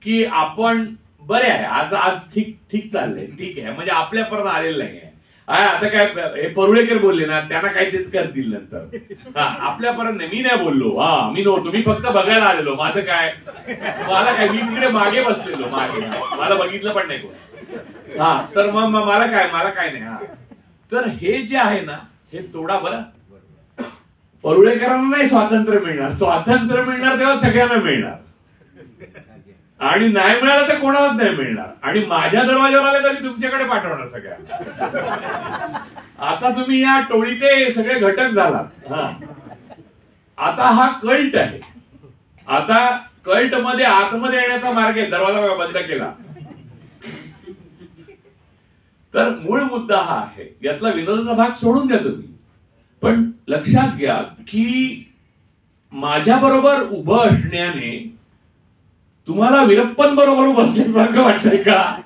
की आपण बरे आहे, आज ठीक ठीक चाललंय, ठीक आहे, म्हणजे आपल्यापर्यंत आलेलं नाहीये. आता काय हे परुळेकर बोलले ना, त्यांना काही तेच करतील नंतर. हा, आपल्यापर्यंत नाही. मी नाही बोललो, हा मी नव्हतो, मी फक्त बघायला आलेलो, माझं काय, मला काय, मी तिकडे मागे बसलेलो, मागे मला बघितलं पण नाही कोण. हा, तर मग मला काय नाही. हा, तर हे जे आहे ना हे तोडा बरं. परुळेकरांना नाही स्वातंत्र्य मिळणार, स्वातंत्र्य मिळणार तेव्हा सगळ्यांना मिळणार. आणि नाही मिळालं तर कोणालाच नाही मिळणार. आणि माझ्या दरवाजावर आले तरी तुमच्याकडे पाठवणार सगळ्या. आता तुम्ही या टोळीचे सगळे घटक झालात. आता हा कल्ट आहे. आता कल्ट मध्ये आतमध्ये येण्याचा मार्ग आहे. दरवाजा बंद केला तर मूळ मुद्दा हा आहे. यातला विनोदाचा भाग सोडून द्या तुम्ही, पण लक्षात घ्या की माझ्या बरोबर उभं असण्याने तुम्हाला वीरप्पन बरोबर उभं असल्यासारखं वाटतंय का?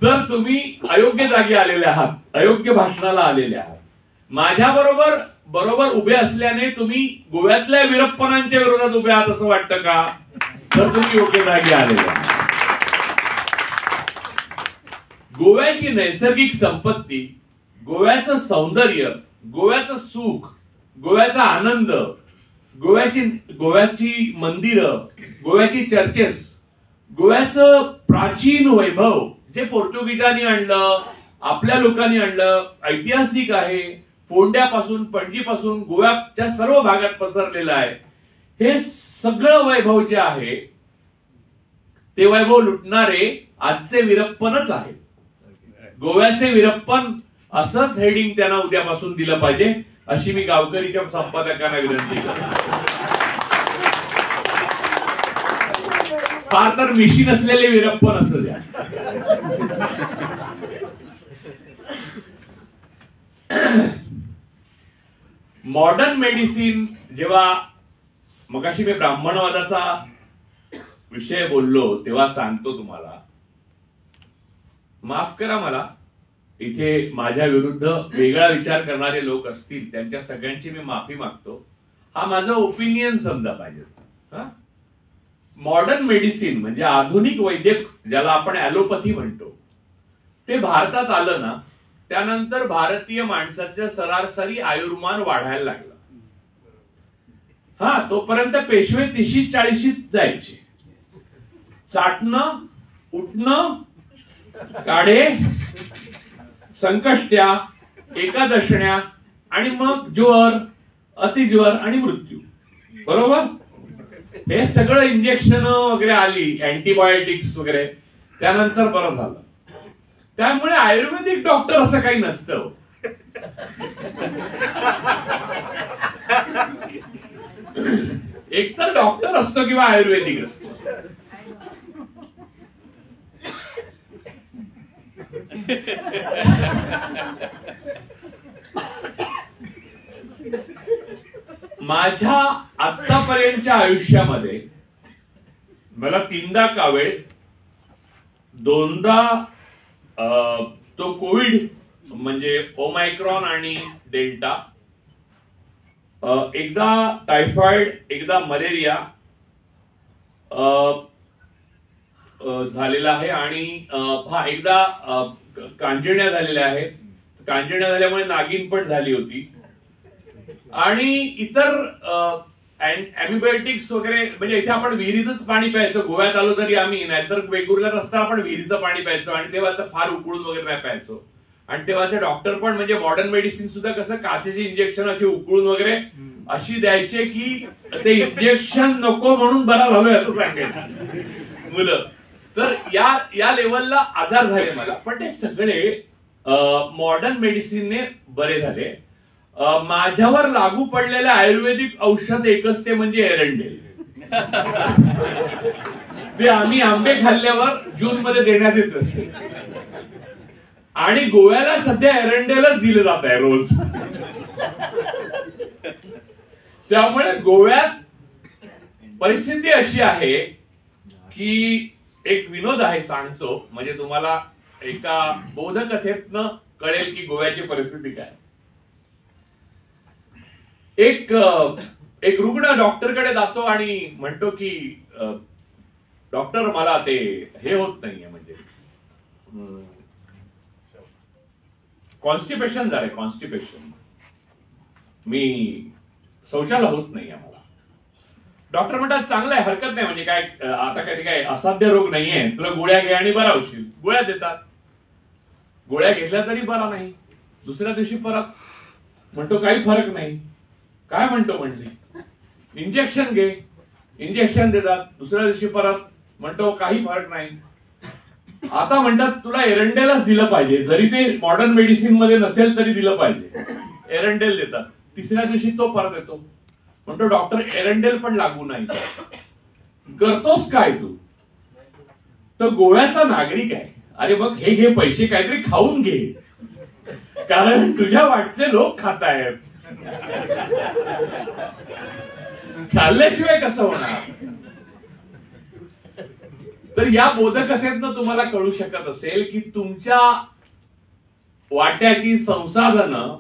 तर तुम्ही अयोग्य जागी आलेले आहात, अयोग्य भाषणाला आलेले आहात. माझ्या बरोबर उभे असल्याने तुम्ही गोव्यातल्या वीरप्पनांच्या विरोधात उभे आहात असं वाटतं का? तर तुम्ही योग्य जागी आलेले आहात. गोव्याची नैसर्गिक संपत्ती, गोव्याचं सौंदर्य, गोव्याचं सुख, गोव्याचा आनंद, गोव्याची मंदिरं, गोव्याची चर्चेस, गोव्याचं प्राचीन वैभव जे पोर्तुगीजांनी आणलं, आपल्या लोकांनी आणलं, ऐतिहासिक आहे. फोंड्यापासून पणजीपासून गोव्याच्या सर्व भागात पसरलेलं आहे. हे सगळं वैभव जे आहे ते वैभव लुटणारे आजचे वीरप्पनच आहे. गोव्याचे वीरप्पन असंच हेडिंग त्यांना उद्यापासून दिलं पाहिजे अशी मी गावकरीच्या संपादकांना विनंती करतो. फार तर मिशी नसलेले वीरप्पन असं द्या. मॉडर्न मेडिसिन, जेव्हा मगाशी मी ब्राह्मणवादाचा विषय बोललो तेव्हा सांगतो तुम्हाला, माफ करा मला, इथे माझ्या विरुद्ध वेगळा विचार करणारे लोक असतील त्यांच्या सगळ्यांची मी माफी मागतो. हा माझा ओपिनियन समजा पाहिजे. मॉडर्न मेडिसिन म्हणजे आधुनिक वैद्यक ज्याला आपण ॲलोपॅथी म्हणतो, ते भारतात आलं ना त्यानंतर भारतीय माणसाचं सरासरी आयुर्मान वाढायला लागलं. तोपर्यंत पेशवे 30-40 जायचे. चाटणं, उठणं, काढे, संकष्ट्या, एकादशण्या आणि मग ज्वर, अतिज्वर आणि मृत्यू. बरोबर? हे सगळं इंजेक्शन वगैरे आली, अँटीबायोटिक्स वगैरे, त्यानंतर बरं झालं. त्यामुळे आयुर्वेदिक डॉक्टर असं काही नसतं. एकतर डॉक्टर असतो किंवा आयुर्वेदिक असतो. माझ्या आतापर्यंतच्या आयुष्यामध्ये मला 3दा कावीळ, 2दा तो कोविड म्हणजे ओमायक्रॉन आणि डेल्टा, एकदा टायफॉइड, एकदा मलेरिया झालेला आहे आणि एकदा कांजिण्या झालेल्या आहेत. कांजिण्या झाल्यामुळे नागिन पण झाली होती आणि इतर अॅमिबायोटिक्स वगैरे. म्हणजे इथे आपण विहिरीचंच पाणी प्यायचो. गोव्यात आलो तरी आम्ही, नाहीतर वेगवेगळ्या रस्त्यावर आपण विहिरीचं पाणी प्यायचो आणि तेव्हा फार उकळून वगैरे नाही प्यायचो. आणि तेव्हाचे डॉक्टर पण म्हणजे मॉडर्न मेडिसिन सुद्धा कसं काचेची इंजेक्शन अशी उकळून वगैरे अशी द्यायचे की ते इंजेक्शन नको म्हणून बरा झालोय असं सांगायचं मुलं. तर या लेवलला आजार झाले मला. पण ते सगळे मॉडर्न मेडिसिनने बरे झाले. माझ्यावर लागू पडलेलं आयुर्वेदिक औषध एकच, ते म्हणजे एरंडेल. ते आम्ही आंबे खाल्ल्यावर जून मध्ये देण्यात येत आणि गोव्याला सध्या एरंडेलच दिलं जात आहे रोज. त्यामुळे गोव्यात परिस्थिती अशी आहे की एक विनोद आहे सांगतो, म्हणजे तुम्हाला एका बोधकथेतनं कळेल की गोव्याची परिस्थिती काय. एक रुग्ण डॉक्टरकडे जातो आणि म्हणतो की डॉक्टर मला ते हे होत नाहीये, म्हणजे कॉन्स्टिपेशन झालंय, कॉन्स्टिपेशन, मी शौचाला होत नाहीये मला. डॉक्टर म्हणतात चांगलं आहे, हरकत नाही, म्हणजे काय आता काय असाध्य रोग नाहीये, तुला गोळ्या घे आणि बरा होशील. गोळ्या देतात. गोळ्या घेतल्या तरी बरा नाही. दुसऱ्या दिवशी परत म्हणतो काही फरक नाही. काय म्हणतो म्हणली, इंजेक्शन घे. इंजेक्शन देतात. दुसऱ्या दिवशी परत म्हणतो काही फरक नाही. आता म्हणतात तुला एरंडेलच दिलं पाहिजे, जरी ते मॉडर्न मेडिसिन मध्ये नसेल तरी दिलं पाहिजे. एरंडेल देतात. तिसऱ्या दिवशी तो परत येतो, म्हणतो डॉक्टर एरंडेल पण लागू नाही. करतोस काय तू? तो गोव्याचा नागरिक आहे. अरे मग हे घे पैसे, काहीतरी खाऊन घे, कारण तुझ्या वाटचे लोक खात आहेत. खाल्ल्याशिवाय कसं होणार? तर या बोधकथेतनं तुम्हाला कळू शकत असेल की तुमच्या वाट्याची संसाधनं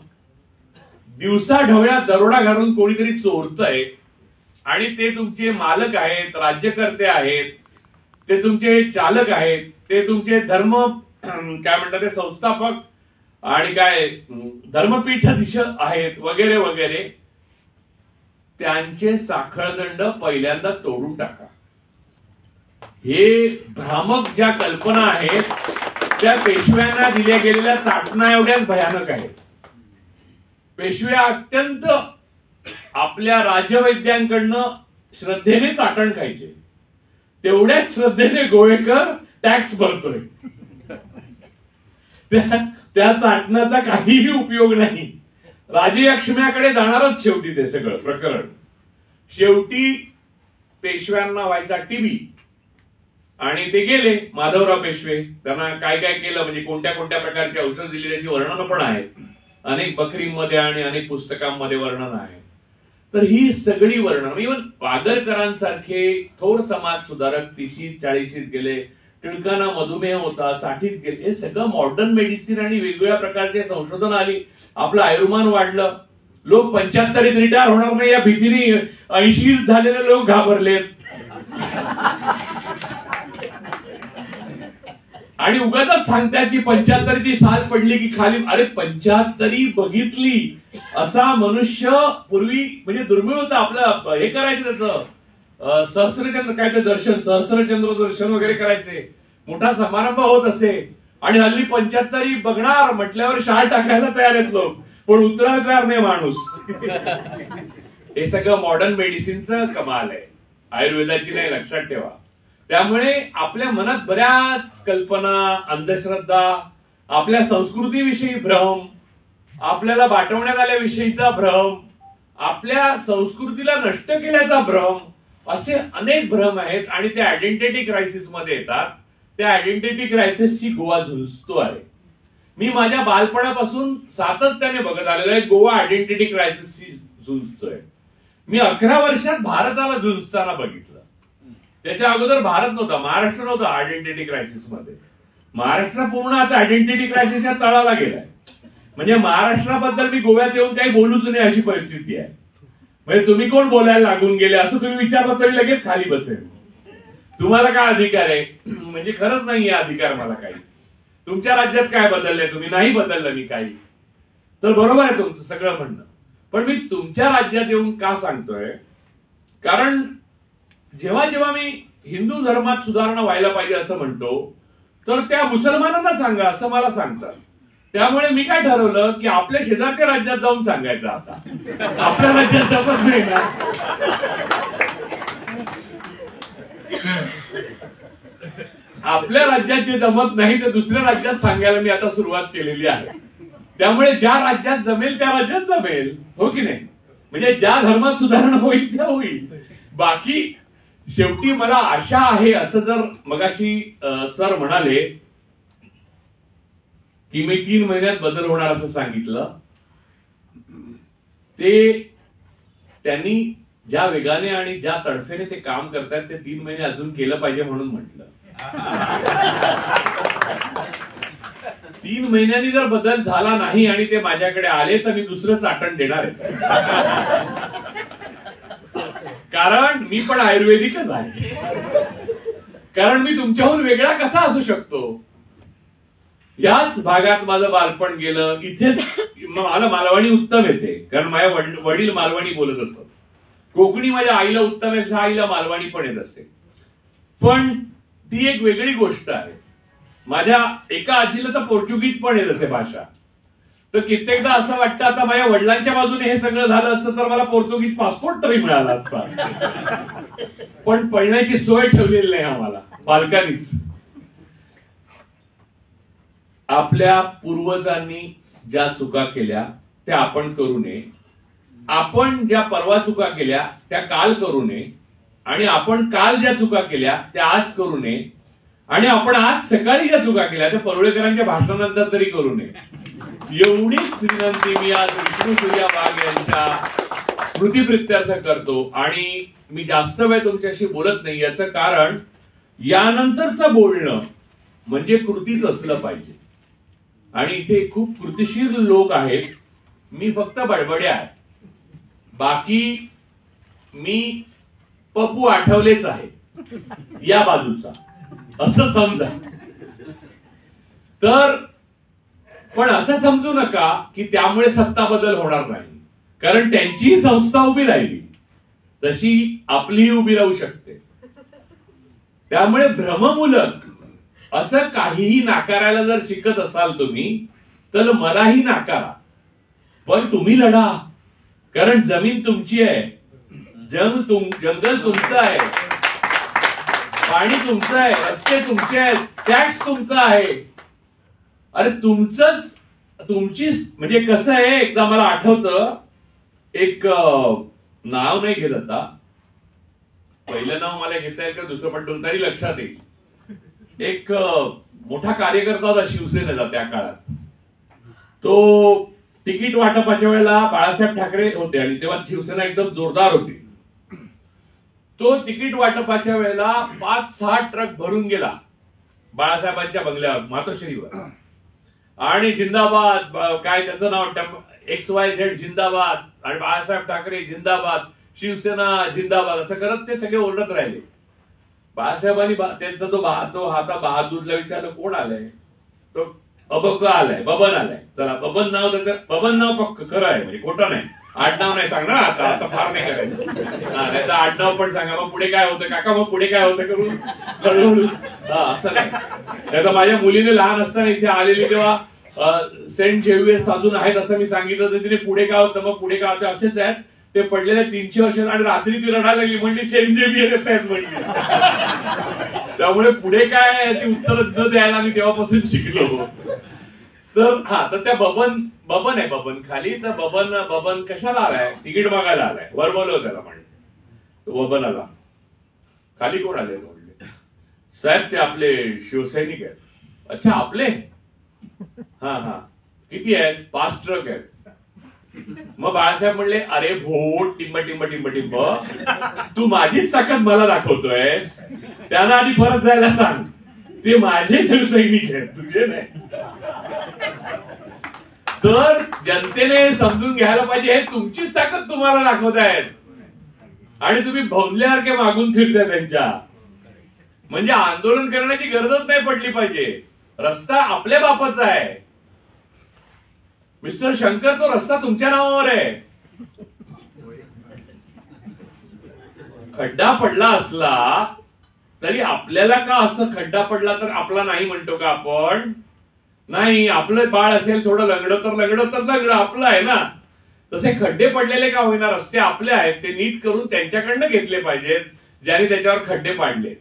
दिवसा ढवळ्या दरोडा घालून कोणीतरी चोरतय, आणि ते तुमचे मालक आहेत, राज्यकर्ते आहेत, ते तुमचे चालक आहेत, ते तुमचे धर्म काय म्हणतात ते संस्थापक आणि काय धर्मपीठाधीश आहेत वगैरे वगैरे. त्यांचे साखळदंड पहिल्यांदा तोडून टाका. हे भ्रामक ज्या कल्पना आहेत त्या पेशव्यांना दिल्या गेलेल्या चाटणा एवढ्याच भयानक आहेत. पेशव्या अत्यंत आपल्या राजवैद्यांकडनं श्रद्धेने चाटण खायचे, तेवढ्याच श्रद्धेने गोवेकर टॅक्स भरतोय. त्या चाटणाचा काहीही उपयोग नाही. राजयक्ष्म्याकडे जाणारच शेवटी ते सगळं प्रकरण. शेवटी पेशव्यांना व्हायचा टीबी, आणि ते गेले माधवराव पेशवे. त्यांना काय काय केलं म्हणजे कोणत्या कोणत्या प्रकारची औषध दिली त्याची वर्णन पण आहेत, अनेक बखरीमध्ये आणि अनेक पुस्तकांमध्ये वर्णन आहे. तर ही सगळी वर्णन, इव्हन पागरकरांसारखे थोर समाज सुधारक 30-40 गेले, टिळकांना मधुमेह होता 60 गेले. हे सगळं मॉडर्न मेडिसिन आणि वेगवेगळ्या प्रकारचे संशोधन आली, आपलं आयुर्मान वाढलं. लोक 75 रिटायर होणार नाही या भीतीने 80 झालेले लोक घाबरलेत. आणि उगाच सांगतात की 75ची साल पडली की खाली. अरे 75 बघितली असा मनुष्य पूर्वी म्हणजे दुर्मिळ होता. आपलं हे करायचं त्याचं सहस्रचंद्र काय ते दर्शन, सहस्रचंद्र दर्शन वगैरे करायचे, मोठा समारंभ होत असे. आणि हल्ली 75 बघणार म्हटल्यावर शाळ टाकायला तयार आहेत लोक, पण उतरायला तयार नाही माणूस. हे सगळं मॉडर्न मेडिसिनचं कमाल आहे, आयुर्वेदाची नाही, लक्षात ठेवा. त्यामुळे आपल्या मनात बऱ्याच कल्पना, अंधश्रद्धा, आपल्या संस्कृतीविषयी भ्रम, आपल्याला बाटवण्यात आल्याविषयीचा भ्रम, आपल्या संस्कृतीला नष्ट केल्याचा भ्रम, असे अनेक भ्रम आहेत. आणि ते आयडेंटिटी क्रायसिस मध्ये येतात. त्या आयडेंटिटी क्रायसिसची गोवा झुंजतो आहे. मी माझ्या बालपणापासून सातत्याने बघत आलेलो आहे, गोवा आयडेंटिटी क्रायसिसशी झुंजतोय. मी 11 वर्षात भारताला झुंजताना बघितलं. त्याच्या अगोदर भारत नव्हता, महाराष्ट्र नव्हता आयडेंटिटी क्रायसिस मध्ये. महाराष्ट्र पूर्ण आता आयडेंटिटी क्रायसिसच्या तळाला गेलाय. म्हणजे महाराष्ट्राबद्दल मी गोव्यात येऊन काही बोलूच नाही अशी परिस्थिती आहे. म्हणजे तुम्ही कोण बोलायला लागून गेले असं तुम्ही विचारलं तरी लगेच खाली बसेल. तुम्हाला काय अधिकार आहे? म्हणजे खरंच नाहीये अधिकार मला काही. तुमच्या राज्यात काय बदललंय तुम्ही? नाही बदललं मी काही. तर बरोबर आहे तुमचं सगळं म्हणणं, पण मी तुमच्या राज्यात येऊन का सांगतोय? कारण जेव्हा जेव्हा मी हिंदू धर्मात सुधारणा व्हायला पाहिजे असं म्हणतो, तर त्या मुसलमानांना सांगा असं मला सांगतात. त्यामुळे मी काय ठरवलं की आपल्या शेजारच्या राज्यात जाऊन सांगायचं. आता आपल्या राज्यात जमत नाही ना. आपल्या राज्यात जे जमत नाही ते दुसऱ्या राज्यात सांगायला मी आता सुरुवात केलेली आहे. त्यामुळे ज्या राज्यात जमेल त्या राज्यात जमेल, हो की नाही? म्हणजे ज्या धर्मात सुधारणा होईल त्या होईल. बाकी शेवटी मला आशा आहे, असं जर मगाशी सर म्हणाले की मी 3 महिन्यात बदल होणार असं सांगितलं, ते त्यांनी ज्या वेगाने आणि ज्या तडफेने ते काम करतात ते 3 महिने अजून केलं पाहिजे म्हणून म्हटलं. 3 महिन्यांनी जर बदल झाला नाही आणि ते माझ्याकडे आले तर मी दुसरं चाटण देणार आहे. कारण मी पण आयुर्वेदिकच आहे. कारण मी तुमच्याहून वेगळा कसा असू शकतो? याच भागात माझं बालपण गेलं. इथेच मला मालवणी उत्तम येते, कारण माझ्या वडील मालवणी बोलत असत. कोकणी माझ्या आईला उत्तम येते, आईला मालवणी पण येत असते. पण ती एक वेगळी गोष्ट आहे. माझ्या एका आजीला तर पोर्तुगीज पण येत असे भाषा. तर कित्येकदा असं वाटतं आता माझ्या वडिलांच्या बाजूने हे सगळं झालं असतं तर मला पोर्तुगीज पासपोर्ट तरी मिळाला असता. पण पळण्याची सोय ठेवलेली नाही आम्हाला. पालकांनीच. आपल्या पूर्वजांनी ज्या चुका केल्या त्या आपण करू नये. आपण ज्या परवा चुका केल्या त्या काल करू नये. आणि आपण काल ज्या चुका केल्या त्या आज करू नये. आणि आपण आज सकाळी ज्या चुका केल्या त्या परुळेकरांच्या भाषणानंतर तरी करू नये. एवढीच विनंती मी आज विष्णू सूर्या वाघ यांच्या स्मृतीप्रित्यर्थ करतो. आणि मी जास्त वेळ तुमच्याशी बोलत नाही, याचं कारण यानंतरचं बोलणं म्हणजे कृतीच असलं पाहिजे. आणि इथे खूप कृतिशील लोक आहेत. मी फक्त बडबड्या आहे. बाकी मी पप्पू आठवलेच आहे या बाजूचा, असं समजा. तर पण असं समजू नका की त्यामुळे सत्ता बदल होणार नाही, कारण त्यांचीही संस्था उभी राहिली तशी आपलीही उभी राहू शकते. त्यामुळे भ्रममूलक असं काहीही नाकारायला जर शिकत असाल तुम्ही तर मलाही नाकारा, पण तुम्ही लढा. कारण जमीन तुमची आहे, जंगल तुमचं आहे, पाणी तुमचं आहे, रस्ते तुमचे आहेत, टॅक्स तुमचा आहे. अरे तुमची म्हणजे कसं आहे, एकदा मला आठवतं, एक नाव नाही घेत आता, पहिलं नाव मला घेता येईल का दुसरं पण तरी लक्षात येईल. एक मोठा कार्यकर्ता होता शिवसेनेचा त्या काळात. तो तिकीट वाटपाच्या वेळेला बाळासाहेब ठाकरे होते आणि तेव्हा शिवसेना एकदम जोरदार होती. तो तिकीट वाटपाच्या वेळेला 5-6 ट्रक भरून गेला बाळासाहेबांच्या बंगल्यावर, मातोश्रीवर. आणि जिंदाबाद, काय त्याचं नाव, XYZ जिंदाबाद, आणि बाळासाहेब ठाकरे जिंदाबाद, शिवसेना जिंदाबाद, असं करत ते सगळे ओरडत राहिले. बाळासाहेबांनी त्यांचा तो हाता बहादूरला विचारलं कोण आलंय, तो अबक आलाय, बबन आलाय. चला बबन नाव, बबन नाव पक्क खरं आहे, म्हणजे खोटं नाही. आडनाव नाही सांगणार आता फार नाही करायचं. नाही तर आडनाव पण सांगा, मग पुढे काय होतं काका, मग पुढे काय होतं करून कळवलं. असं नाही. तर माझ्या मुलीने लहान असताना इथे आलेली तेव्हा सेंट झेवियर्स अजून आहेत असं मी सांगितलं तर तिने पुढे काय होतं, मग पुढे काय होतं, असेच आहेत ते पडलेले 300 वर्ष. आणि रात्री ती रडायला लागली, म्हणजे सेंट झेवियर येत आहेत म्हणजे. त्यामुळे पुढे काय याची उत्तर न द्यायला मी तेव्हापासून शिकलो. तर त्या बबन आहे, बबन खाली. तर बबन कशाला आलाय, तिकीट मागायला आलाय, वर बोलव त्याला म्हणजे. तो बबन आला, खाली कोण आले, साहेब ते आपले शिवसैनिक आहेत. अच्छा आपले, हा किती आहेत, 5 ट्रक आहेत. मग बाळासाहेब म्हणले, अरे भोट टिंब टिंब टिंब टिंब, तू माझीच ताकद मला दाखवतोय, त्यांना आधी परत जायला सांग, ते माझे शिवसैनिक आहेत तुझे नाही. तर जनतेने समजून घ्यायला पाहिजे, हे तुमचीच ताकद तुम्हाला दाखवत आहेत आणि तुम्ही भोंदल्यासारखे मागून फिरताय त्यांच्या. म्हणजे आंदोलन करण्याची गरजच नाही पडली पाहिजे. रस्ता आपल्या बापाचा आहे मिस्टर शंकर, तो रस्ता तुमच्या नावावर आहे. खड्डा पडला असला तरी आपल्याला का असं, खड्डा पडला तर आपला नाही म्हणतो का आपण? नाही, आपलं बाळ असेल थोडं लंगडं तर लंगडं आपलं आहे ना. तसे खड्डे पडलेले का होईना, रस्ते आपले आहेत, ते नीट करून त्यांच्याकडनं घेतले पाहिजेत ज्यांनी त्याच्यावर खड्डे पाडले.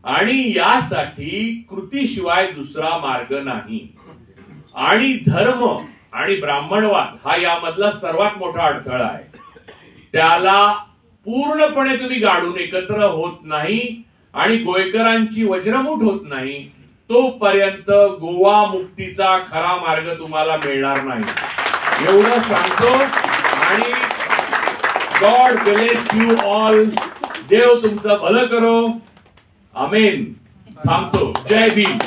आणि यासाठी कृतीशिवाय दुसरा मार्ग नाही. आणि धर्म आणि ब्राह्मणवाद हा यामधला सर्वात मोठा अडथळा आहे. त्याला पूर्णपणे तुम्ही गाडून एकत्र होत नाही आणि गोयकरांची वज्रमूठ होत नाही तोपर्यंत गोवा मुक्तीचा खरा मार्ग तुम्हाला मिळणार नाही, एवढं सांगतो. आणि गॉड ब्लेस यू ऑल. देव तुमचं भलं करो. आमेन. थांबतो. जय भीम.